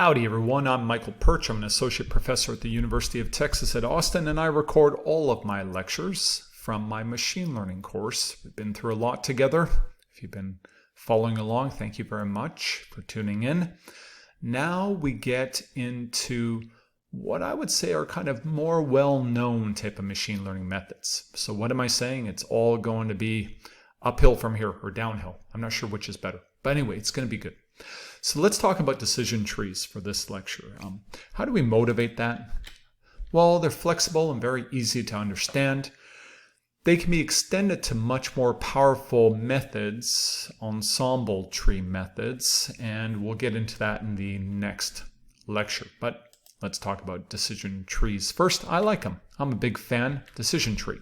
Howdy everyone, I'm Michael Pyrcz. I'm an associate professor at the University of Texas at Austin, and I record all of my lectures from my machine learning course. We've been through a lot together. If you've been following along, thank you very much for tuning in. Now we get into what I would say are kind of more well-known type of machine learning methods. So what am I saying? It's all going to be uphill from here or downhill. I'm not sure which is better. But anyway, it's going to be good. So let's talk about decision trees for this lecture. How do we motivate that? Well, they're flexible and very easy to understand. They can be extended to much more powerful methods, ensemble tree methods, and we'll get into that in the next lecture. But let's talk about decision trees. First, I like them. I'm a big fan. Decision tree.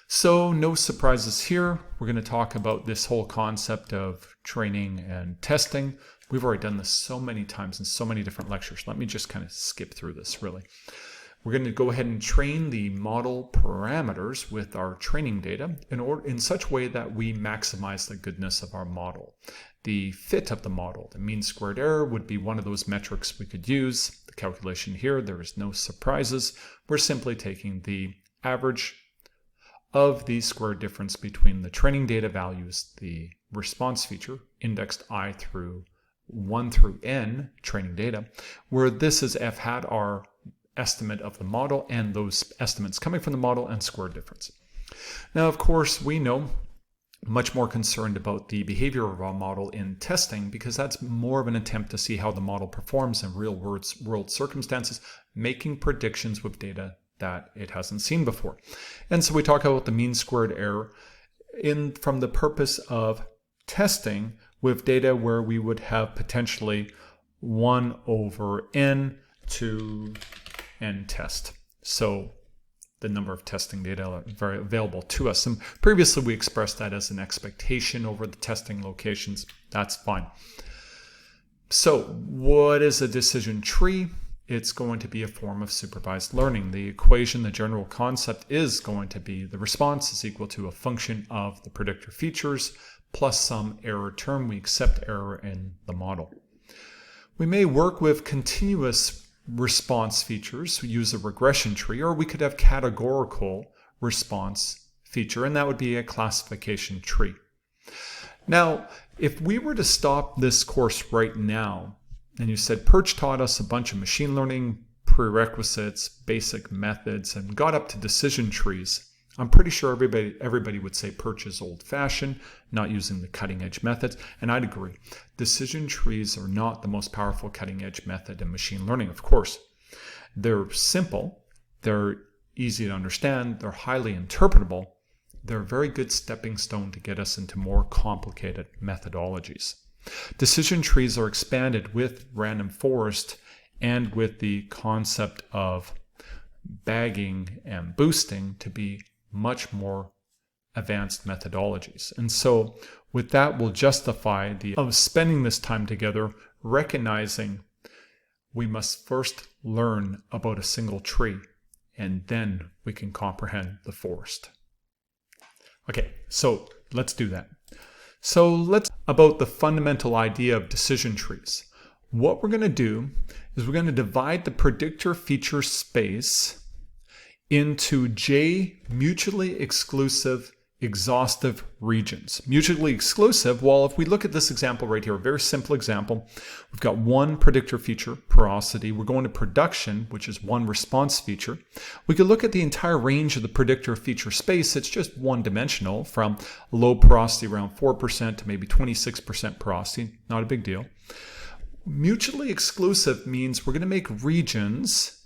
So no surprises here. We're going to talk about this whole concept of training and testing. We've already done this so many times in so many different lectures. Let me just kind of skip through this really. We're going to go ahead and train the model parameters with our training data in such a way that we maximize the goodness of our model. The fit of the model, the mean squared error, would be one of those metrics we could use. The calculation here, there is no surprises. We're simply taking the average of the square difference between the training data values, the response feature, indexed I through 1 through n training data, where this is f hat, our estimate of the model, and those estimates coming from the model and square difference. Now, of course, we know much more concerned about the behavior of our model in testing because that's more of an attempt to see how the model performs in real world circumstances, making predictions with data that it hasn't seen before. And so we talk about the mean squared error from the purpose of testing with data where we would have potentially 1 over n to n test. So the number of testing data very available to us. And previously we expressed that as an expectation over the testing locations. That's fine. So what is a decision tree? It's going to be a form of supervised learning. The equation, the general concept is going to be the response is equal to a function of the predictor features plus some error term. We accept error in the model. We may work with continuous response features. We use a regression tree, or we could have categorical response feature, and that would be a classification tree. Now, if we were to stop this course right now, and you said, Pyrcz taught us a bunch of machine learning prerequisites, basic methods, and got up to decision trees, I'm pretty sure everybody would say Pyrcz is old-fashioned, not using the cutting-edge methods, and I'd agree. Decision trees are not the most powerful cutting-edge method in machine learning, of course. They're simple, they're easy to understand, they're highly interpretable, they're a very good stepping stone to get us into more complicated methodologies. Decision trees are expanded with random forest and with the concept of bagging and boosting to be much more advanced methodologies. And so with that, we'll justify of spending this time together, recognizing we must first learn about a single tree, and then we can comprehend the forest. Okay, so let's do that. So let's about the fundamental idea of decision trees. What we're going to do is we're going to divide the predictor feature space into J mutually exclusive exhaustive regions. Mutually exclusive, well, if we look at this example right here, a very simple example, we've got one predictor feature, porosity. We're going to production, which is one response feature. We could look at the entire range of the predictor feature space. It's just one dimensional, from low porosity around 4% to maybe 26% porosity. Not a big deal. Mutually exclusive means we're going to make regions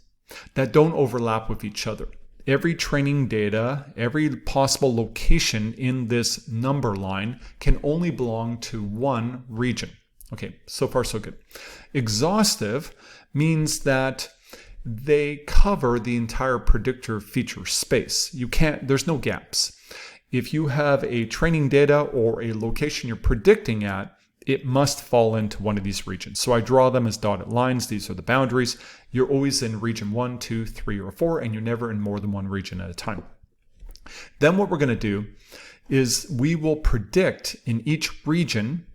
that don't overlap with each other. Every training data, every possible location in this number line can only belong to one region. Okay, so far so good. Exhaustive means that they cover the entire predictor feature space. There's no gaps. If you have a training data or a location you're predicting at, it must fall into one of these regions. So I draw them as dotted lines. These are the boundaries. You're always in region 1, 2, 3, or 4, and you're never in more than one region at a time. Then what we're going to do is we will predict in each region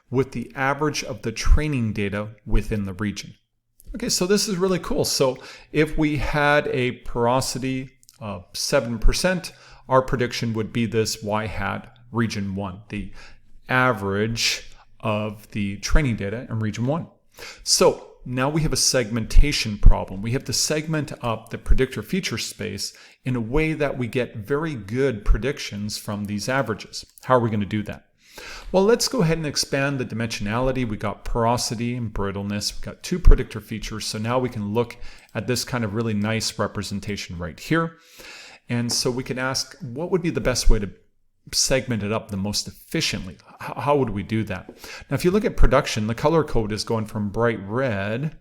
with the average of the training data within the region. Okay, so this is really cool. So if we had a porosity of 7%, our prediction would be this y hat region 1, the average of the training data in region 1. So now we have a segmentation problem. We have to segment up the predictor feature space in a way that we get very good predictions from these averages. How are we going to do that? Well, let's go ahead and expand the dimensionality. We got porosity and brittleness. We've got 2 predictor features. So now we can look at this kind of really nice representation right here. And so we can ask, what would be the best way to segment it up the most efficiently? How would we do that? Now, if you look at production, the color code is going from bright red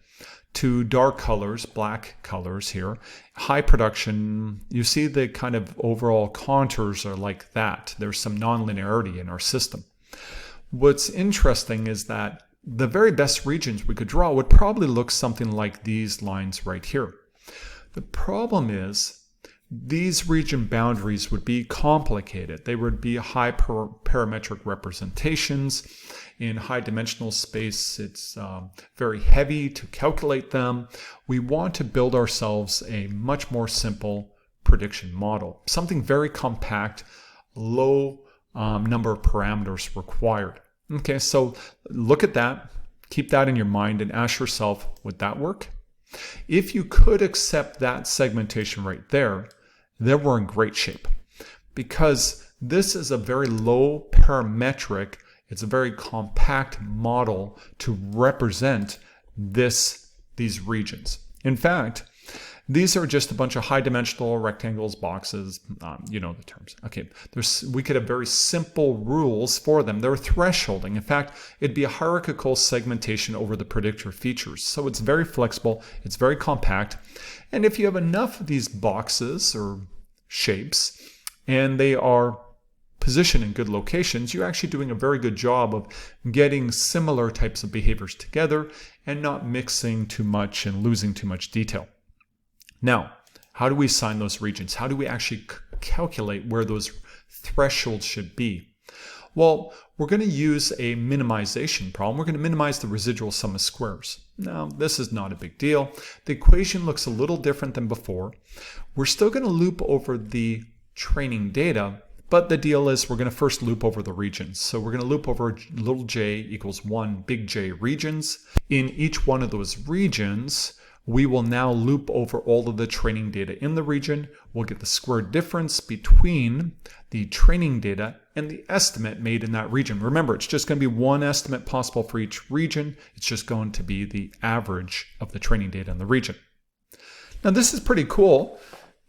to dark colors, black colors here. High production, you see the kind of overall contours are like that. There's some nonlinearity in our system. What's interesting is that the very best regions we could draw would probably look something like these lines right here. The problem is these region boundaries would be complicated. They would be high parametric representations. In high dimensional space, it's very heavy to calculate them. We want to build ourselves a much more simple prediction model, something very compact, low number of parameters required. Okay, so look at that, keep that in your mind and ask yourself, would that work? If you could accept that segmentation right there, then we're in great shape, because this is a very low parametric, it's a very compact model to represent these regions. In fact, these are just a bunch of high dimensional rectangles, boxes, you know the terms. Okay, we could have very simple rules for them. They're thresholding. In fact, it'd be a hierarchical segmentation over the predictor features. So it's very flexible, it's very compact. And if you have enough of these boxes or shapes, and they are positioned in good locations, you're actually doing a very good job of getting similar types of behaviors together and not mixing too much and losing too much detail. Now, how do we assign those regions? How do we actually calculate where those thresholds should be? Well, we're going to use a minimization problem. We're going to minimize the residual sum of squares. Now, this is not a big deal. The equation looks a little different than before. We're still going to loop over the training data, but the deal is we're going to first loop over the regions. So we're going to loop over little j equals 1 big J regions. In each one of those regions, we will now loop over all of the training data in the region. We'll get the square difference between the training data and the estimate made in that region. Remember, it's just going to be one estimate possible for each region. It's just going to be the average of the training data in the region. Now, this is pretty cool.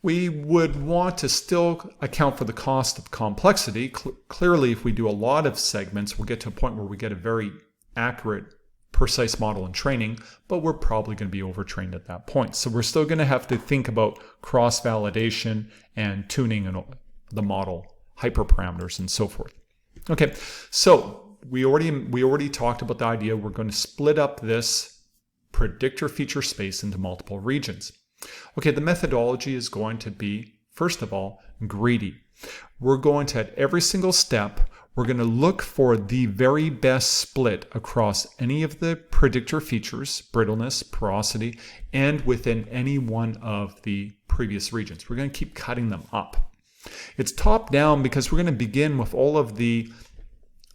We would want to still account for the cost of complexity. Clearly, if we do a lot of segments, we'll get to a point where we get a very accurate, precise model in training, but we're probably going to be overtrained at that point. So we're still going to have to think about cross-validation and tuning and the model, hyperparameters, and so forth. Okay, so we already talked about the idea we're going to split up this predictor feature space into multiple regions. Okay, the methodology is going to be, first of all, greedy. We're going to, at every single step, we're going to look for the very best split across any of the predictor features, brittleness, porosity, and within any one of the previous regions. We're going to keep cutting them up. It's top down because we're going to begin with all of the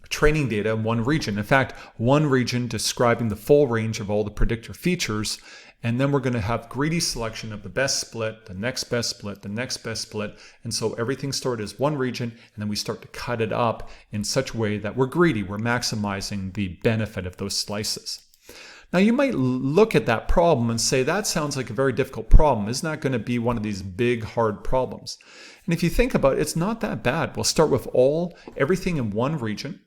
training data in one region. In fact, one region describing the full range of all the predictor features, and then we're going to have greedy selection of the best split, the next best split, the next best split. And so everything started as one region, and then we start to cut it up in such a way that we're greedy. We're maximizing the benefit of those slices. Now, you might look at that problem and say, that sounds like a very difficult problem. Isn't that going to be one of these big, hard problems? And if you think about it, it's not that bad. We'll start with everything in one region.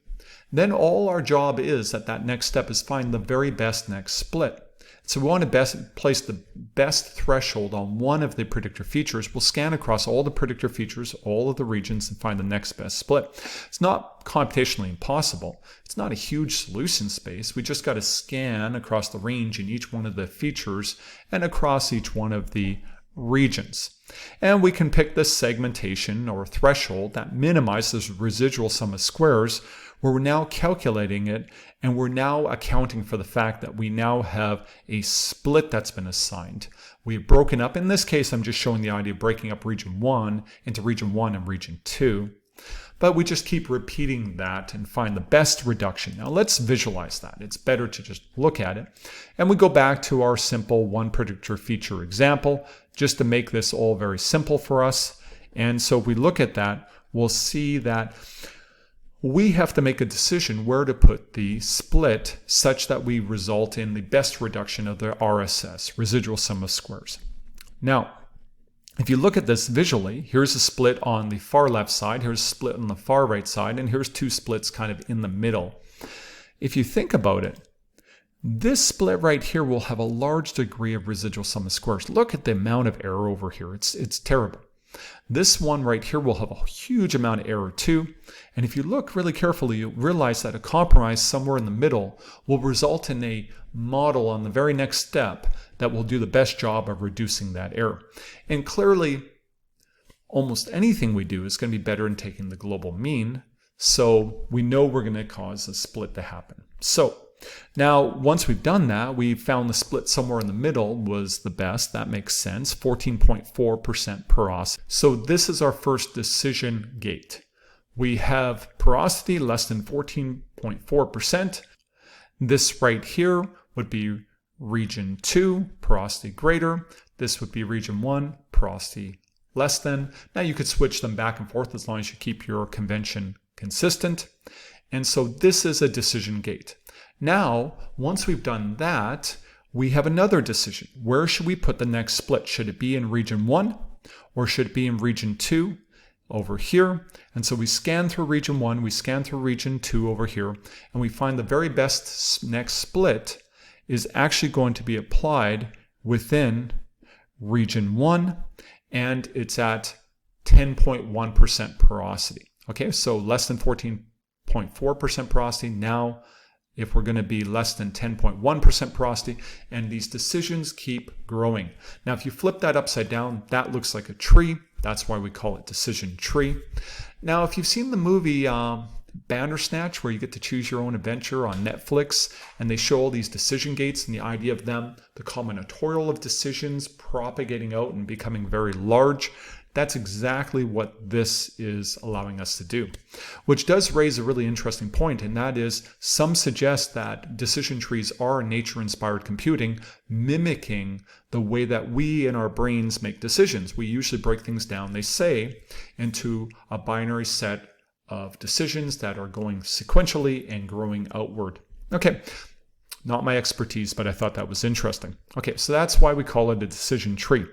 Then all our job is at that next step is find the very best next split. So we want to place the best threshold on one of the predictor features. We'll scan across all the predictor features, all of the regions, and find the next best split. It's not computationally impossible. It's not a huge solution space. We just got to scan across the range in each one of the features and across each one of the regions. And we can pick the segmentation or threshold that minimizes residual sum of squares. we're now calculating it, and we're now accounting for the fact that we now have a split that's been assigned. We've broken up, in this case, I'm just showing the idea of breaking up region 1 into region 1 and region 2. But we just keep repeating that and find the best reduction. Now let's visualize that. It's better to just look at it. And we go back to our simple one predictor feature example, just to make this all very simple for us. And so if we look at that, we'll see that we have to make a decision where to put the split such that we result in the best reduction of the RSS, residual sum of squares. Now, if you look at this visually, here's a split on the far left side, here's a split on the far right side, and here's two splits kind of in the middle. If you think about it, this split right here will have a large degree of residual sum of squares. Look at the amount of error over here. It's terrible. This one right here will have a huge amount of error too. And if you look really carefully, you'll realize that a compromise somewhere in the middle will result in a model on the very next step that will do the best job of reducing that error. And clearly, almost anything we do is going to be better in taking the global mean. So we know we're going to cause a split to happen. So now, once we've done that, we found the split somewhere in the middle was the best. That makes sense, 14.4% porosity. So this is our first decision gate. We have porosity less than 14.4%. This right here would be region 2, porosity greater. This would be region 1, porosity less than. Now you could switch them back and forth as long as you keep your convention consistent. And so this is a decision gate. Now, once we've done that, we have another decision. Where should we put the next split? Should it be in region 1 or should it be in region 2 over here? And so we scan through region 1, we scan through region 2 over here, and we find the very best next split is actually going to be applied within region 1, and it's at 10.1% porosity. Okay, so less than 14.4% porosity. Now, if we're going to be less than 10.1% porosity, and these decisions keep growing. Now, if you flip that upside down, that looks like a tree. That's why we call it decision tree. Now, if you've seen the movie Bandersnatch, where you get to choose your own adventure on Netflix, and they show all these decision gates and the idea of them, the combinatorial of decisions propagating out and becoming very large, that's exactly what this is allowing us to do. Which does raise a really interesting point, and that is some suggest that decision trees are nature-inspired computing, mimicking the way that we in our brains make decisions. We usually break things down, they say, into a binary set of decisions that are going sequentially and growing outward. Okay, not my expertise, but I thought that was interesting. Okay, so that's why we call it a decision tree.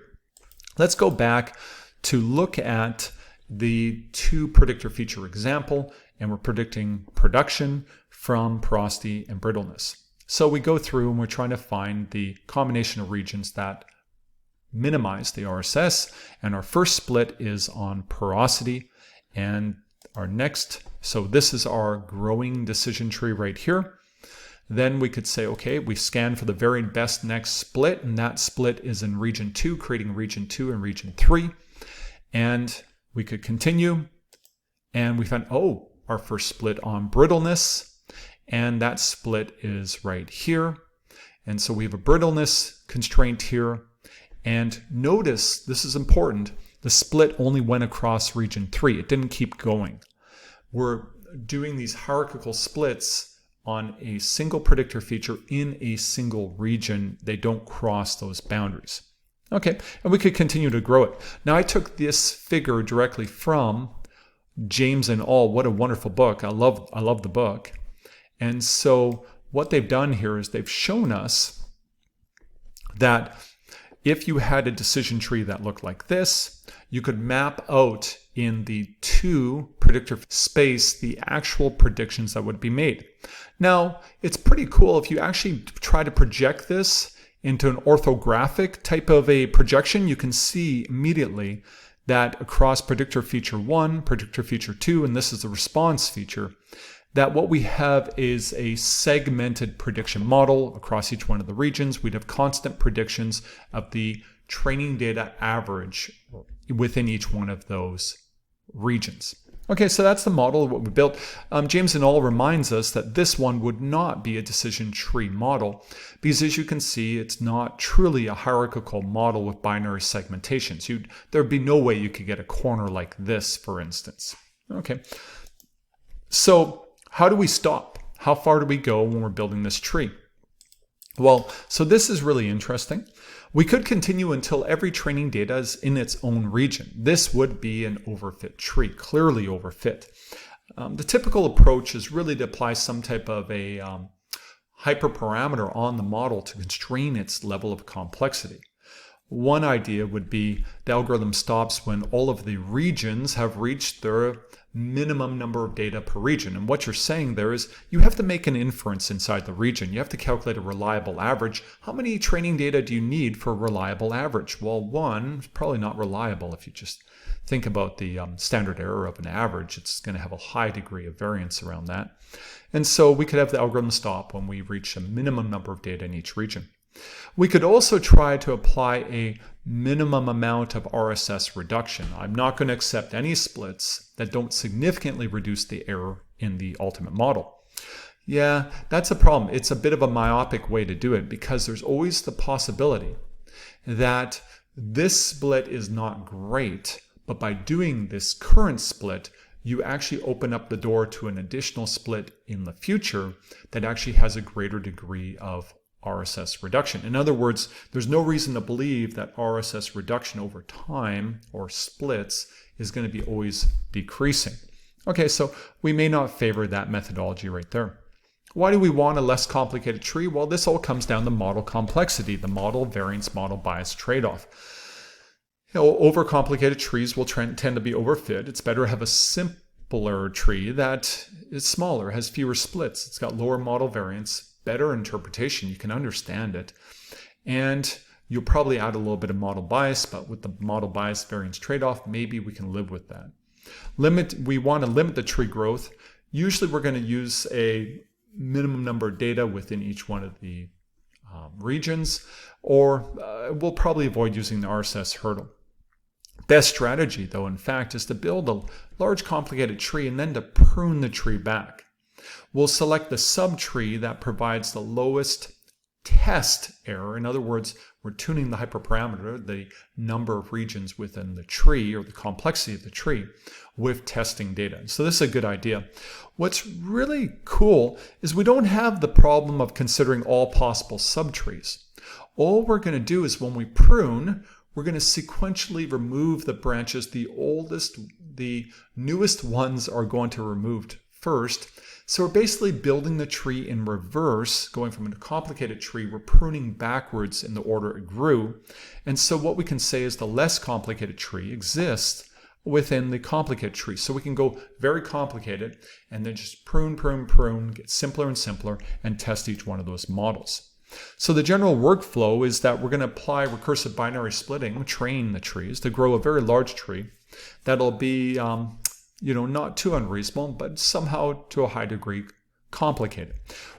Let's go back to look at the two predictor feature example, and we're predicting production from porosity and brittleness. So we go through and we're trying to find the combination of regions that minimize the RSS, and our first split is on porosity, and our next, so this is our growing decision tree right here. Then we could say, okay, we scan for the very best next split, and that split is in region 2, creating region 2 and region 3. And we could continue, and we found, oh, our first split on brittleness, and that split is right here. And so we have a brittleness constraint here. And notice, this is important, the split only went across region 3. It didn't keep going. We're doing these hierarchical splits on a single predictor feature in a single region. They don't cross those boundaries. Okay, and we could continue to grow it. Now, I took this figure directly from James and al. What a wonderful book. I love the book. And so what they've done here is they've shown us that if you had a decision tree that looked like this, you could map out in the two predictor space the actual predictions that would be made. Now, it's pretty cool if you actually try to project this into an orthographic type of a projection. You can see immediately that across predictor feature 1, predictor feature 2, and this is the response feature, that what we have is a segmented prediction model across each one of the regions. We'd have constant predictions of the training data average within each one of those regions. Okay, so that's the model of what we built. James et al. Reminds us that this one would not be a decision tree model because, as you can see, it's not truly a hierarchical model with binary segmentations. There'd be no way you could get a corner like this, for instance. Okay, so how do we stop? How far do we go when we're building this tree? Well, so this is really interesting. We could continue until every training data is in its own region. This would be an overfit tree, clearly overfit. The typical approach is really to apply some type of a hyperparameter on the model to constrain its level of complexity. One idea would be the algorithm stops when all of the regions have reached their minimum number of data per region. And what you're saying there is you have to make an inference inside the region. You have to calculate a reliable average. How many training data do you need for a reliable average? Well, one is probably not reliable. If you just think about the standard error of an average, it's going to have a high degree of variance around that. And so we could have the algorithm stop when we reach a minimum number of data in each region. We could also try to apply a minimum amount of RSS reduction. I'm not going to accept any splits that don't significantly reduce the error in the ultimate model. Yeah, that's a problem. It's a bit of a myopic way to do it because there's always the possibility that this split is not great, but by doing this current split, you actually open up the door to an additional split in the future that actually has a greater degree of RSS reduction. In other words, there's no reason to believe that RSS reduction over time or splits is going to be always decreasing. Okay, so we may not favor that methodology right there. Why do we want a less complicated tree? Well, this all comes down to model complexity, the model variance model bias trade-off. Overcomplicated trees will tend to be overfit. It's better to have a simpler tree that is smaller, has fewer splits. It's got lower model variance, better interpretation, you can understand it, and you'll probably add a little bit of model bias, but with the model bias variance trade-off, maybe we can live with that. We want to limit the tree growth. Usually we're going to use a minimum number of data within each one of the regions, or we'll probably avoid using the RSS hurdle. Best strategy, though, in fact, is to build a large complicated tree and then to prune the tree back. We'll select the subtree that provides the lowest test error. In other words, we're tuning the hyperparameter, the number of regions within the tree or the complexity of the tree with testing data. So this is a good idea. What's really cool is we don't have the problem of considering all possible subtrees. All we're going to do is when we prune, we're going to sequentially remove the branches. The newest ones are going to be removed first. So we're basically building the tree in reverse, going from a complicated tree, we're pruning backwards in the order it grew. And so what we can say is the less complicated tree exists within the complicated tree. So we can go very complicated and then just prune, get simpler and simpler and test each one of those models. So the general workflow is that we're going to apply recursive binary splitting, train the trees to grow a very large tree that'll be not too unreasonable, but somehow to a high degree complicated.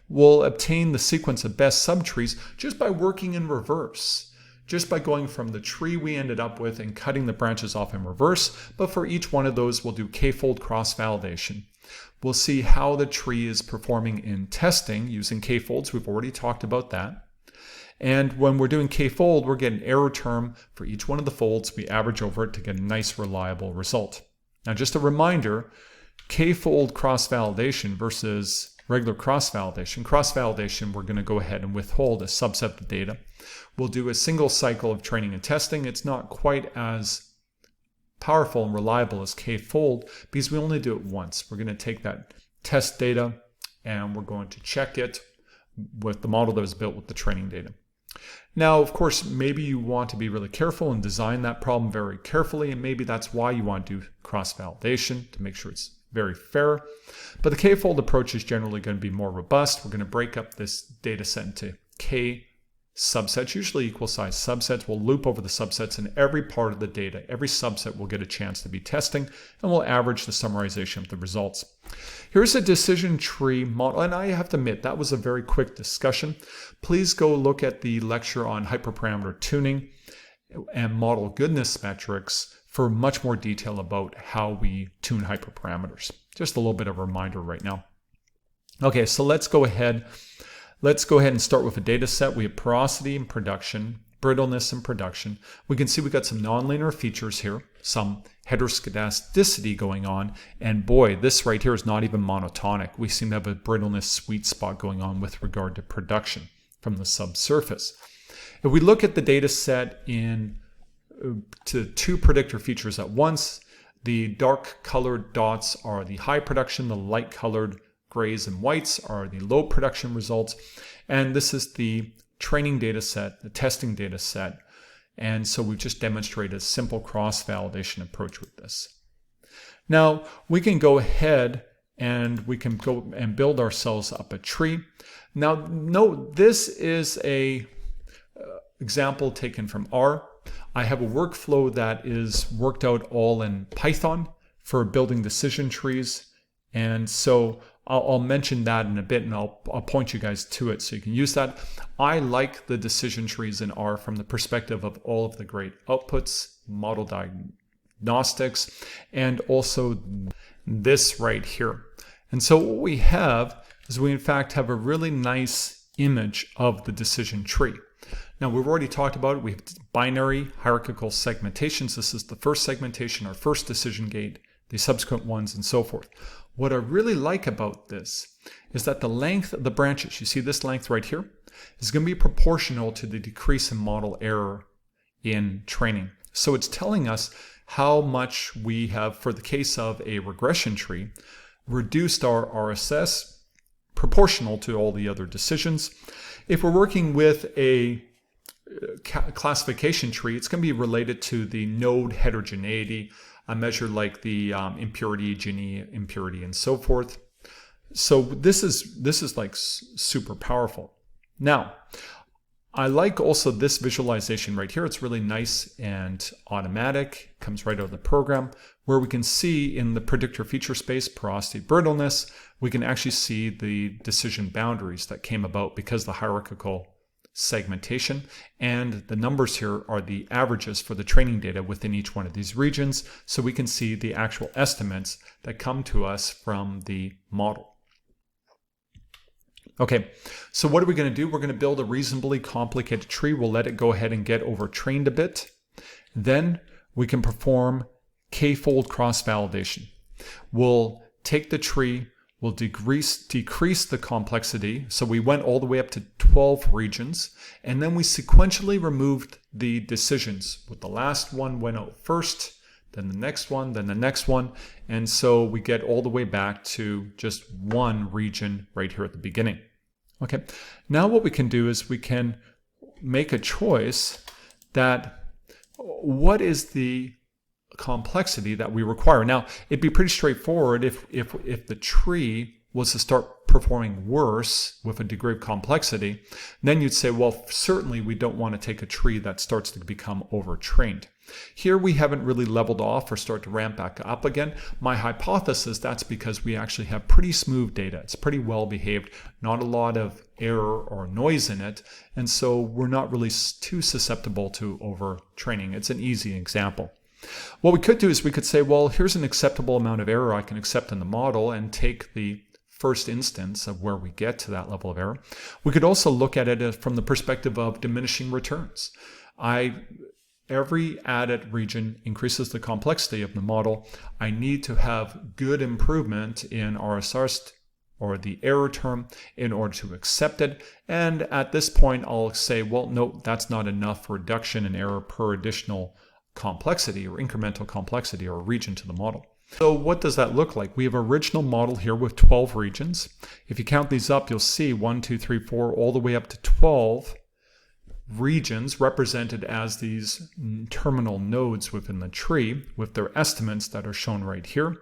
We'll obtain the sequence of best subtrees just by working in reverse, just by going from the tree we ended up with and cutting the branches off in reverse. But for each one of those, we'll do k-fold cross-validation. We'll see how the tree is performing in testing using k-folds. We've already talked about that. And when we're doing k-fold, we're getting an error term for each one of the folds. We average over it to get a nice, reliable result. Now, just a reminder, k-fold cross-validation versus regular cross-validation. Cross-validation, we're going to go ahead and withhold a subset of data. We'll do a single cycle of training and testing. It's not quite as powerful and reliable as k-fold because we only do it once. We're going to take that test data and we're going to check it with the model that was built with the training data. Now, of course, maybe you want to be really careful and design that problem very carefully, and maybe that's why you want to do cross-validation to make sure it's very fair. But the k-fold approach is generally going to be more robust. We're going to break up this data set into k subsets, usually equal size subsets. We'll loop over the subsets in every part of the data. Every subset will get a chance to be testing, and we'll average the summarization of the results. Here's a decision tree model, and I have to admit that was a very quick discussion. Please go look at the lecture on hyperparameter tuning and model goodness metrics for much more detail about how we tune hyperparameters. Just a little bit of a reminder right now. Okay, so let's go ahead and start with a data set. We have porosity and production, brittleness and production. We can see we got some nonlinear features here, some heteroscedasticity going on, and boy, this right here is not even monotonic. We seem to have a brittleness sweet spot going on with regard to production from the subsurface. If we look at the data set to two predictor features at once, the dark colored dots are the high production, the light colored grays and whites are the low production results, and this is the training data set, the testing data set, and so we've just demonstrated a simple cross-validation approach with this. Now we can go ahead and we can go and build ourselves up a tree. Now note, this is a example taken from R. I have a workflow that is worked out all in Python for building decision trees, and so I'll mention that in a bit, and I'll point you guys to it so you can use that. I like the decision trees in R from the perspective of all of the great outputs, model diagnostics, and also this right here. And so what we have is we in fact have a really nice image of the decision tree. Now we've already talked about it. We have binary hierarchical segmentations. This is the first segmentation, our first decision gate, the subsequent ones, and so forth. What I really like about this is that the length of the branches, you see this length right here, is going to be proportional to the decrease in model error in training. So it's telling us how much we have, for the case of a regression tree, reduced our RSS proportional to all the other decisions. If we're working with a classification tree, it's going to be related to the node heterogeneity, a measure like the impurity, Gini impurity, and so forth. So this is like super powerful. Now, I like also this visualization right here. It's really nice and automatic. It comes right out of the program, where we can see in the predictor feature space, porosity, brittleness, we can actually see the decision boundaries that came about because the hierarchical segmentation, and the numbers here are the averages for the training data within each one of these regions, so we can see the actual estimates that come to us from the model. Okay, so what are we going to do? We're going to build a reasonably complicated tree. We'll let it go ahead and get overtrained a bit. Then we can perform k-fold cross-validation. We'll take the tree, we'll decrease the complexity. So we went all the way up to 12 regions, and then we sequentially removed the decisions. With the last one went out first, then the next one, then the next one. And so we get all the way back to just one region right here at the beginning. Okay, now what we can do is we can make a choice that what is the complexity that we require. Now, it'd be pretty straightforward if the tree was to start performing worse with a degree of complexity, then you'd say, well, certainly we don't want to take a tree that starts to become overtrained. Here we haven't really leveled off or start to ramp back up again. My hypothesis, that's because we actually have pretty smooth data. It's pretty well behaved, not a lot of error or noise in it, and so we're not really too susceptible to overtraining. It's an easy example. What we could do is we could say, well, here's an acceptable amount of error I can accept in the model, and take the first instance of where we get to that level of error. We could also look at it from the perspective of diminishing returns. Every added region increases the complexity of the model. I need to have good improvement in RSR or the error term in order to accept it. And at this point, I'll say, well, no, that's not enough reduction in error per additional complexity or incremental complexity or region to the model. So what does that look like? We have an original model here with 12 regions. If you count these up, you'll see 1, 2, 3, 4, all the way up to 12 regions represented as these terminal nodes within the tree with their estimates that are shown right here.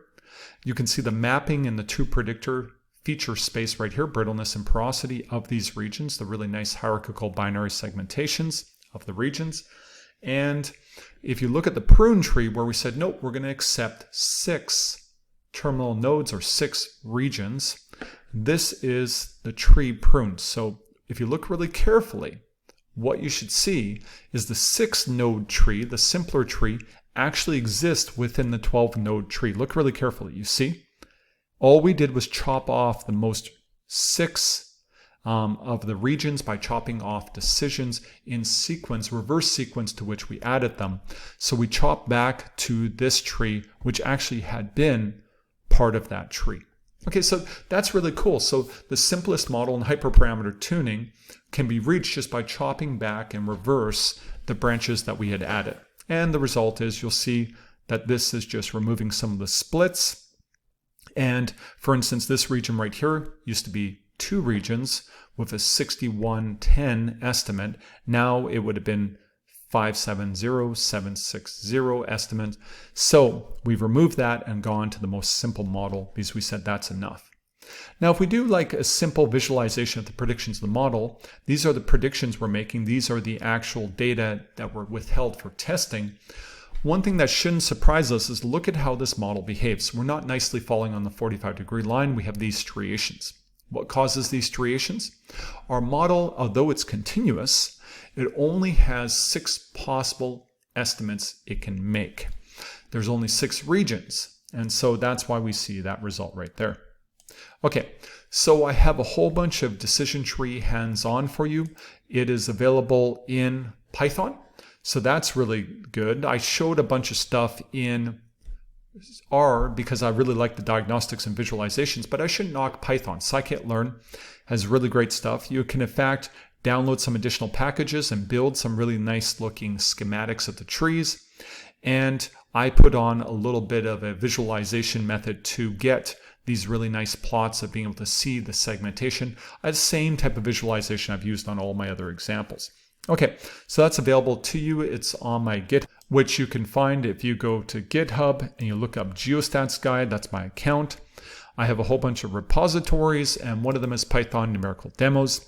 You can see the mapping in the two predictor feature space right here, brittleness and porosity of these regions, the really nice hierarchical binary segmentations of the regions. And if you look at the prune tree where we said, nope, we're going to accept 6 terminal nodes or 6 regions, this is the tree pruned. So if you look really carefully, what you should see is the 6 node tree, the simpler tree, actually exist within the 12-node tree. Look really carefully. You see? All we did was chop off the most 6 of the regions by chopping off decisions in sequence, reverse sequence to which we added them. So we chopped back to this tree, which actually had been part of that tree. Okay, so that's really cool. So the simplest model in hyperparameter tuning can be reached just by chopping back in reverse the branches that we had added. And the result is you'll see that this is just removing some of the splits. And for instance, this region right here used to be 2 regions with a 6110 estimate. Now it would have been 570760 estimate. So we've removed that and gone to the most simple model because we said that's enough. Now, if we do like a simple visualization of the predictions of the model, these are the predictions we're making. These are the actual data that were withheld for testing. One thing that shouldn't surprise us is look at how this model behaves. We're not nicely falling on the 45-degree line. We have these striations. What causes these striations? Our model, although it's continuous, it only has 6 possible estimates it can make. There's only 6 regions, and so that's why we see that result right there. Okay, so I have a whole bunch of decision tree hands-on for you. It is available in Python, so that's really good. I showed a bunch of stuff in R because I really like the diagnostics and visualizations, but I shouldn't knock Python. Scikit-learn has really great stuff. You can in fact download some additional packages and build some really nice looking schematics of the trees. And I put on a little bit of a visualization method to get these really nice plots of being able to see the segmentation. The same type of visualization I've used on all my other examples. Okay, so that's available to you. It's on my GitHub, which you can find if you go to GitHub and you look up Geostats Guide. That's my account. I have a whole bunch of repositories, and one of them is Python numerical demos.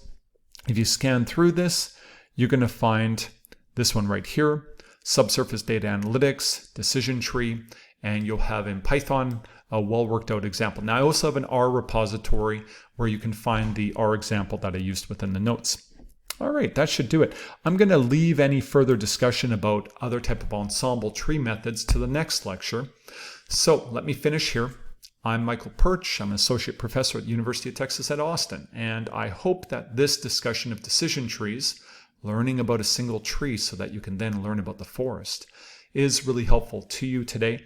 If you scan through this, you're going to find this one right here, Subsurface Data Analytics, Decision Tree, and you'll have in Python a well worked out example. Now I also have an R repository where you can find the R example that I used within the notes. All right, that should do it. I'm going to leave any further discussion about other type of ensemble tree methods to the next lecture. So let me finish here. I'm Michael Pyrcz. I'm an associate professor at the University of Texas at Austin, and I hope that this discussion of decision trees, learning about a single tree so that you can then learn about the forest, is really helpful to you today.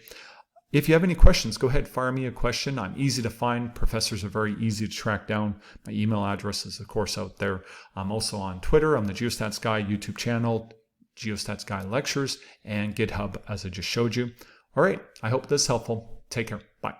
If you have any questions, go ahead, fire me a question. I'm easy to find. Professors are very easy to track down. My email address is, of course, out there. I'm also on Twitter. I'm the Geostats Guy YouTube channel, Geostats Guy Lectures, and GitHub, as I just showed you. All right, I hope this is helpful. Take care. Bye.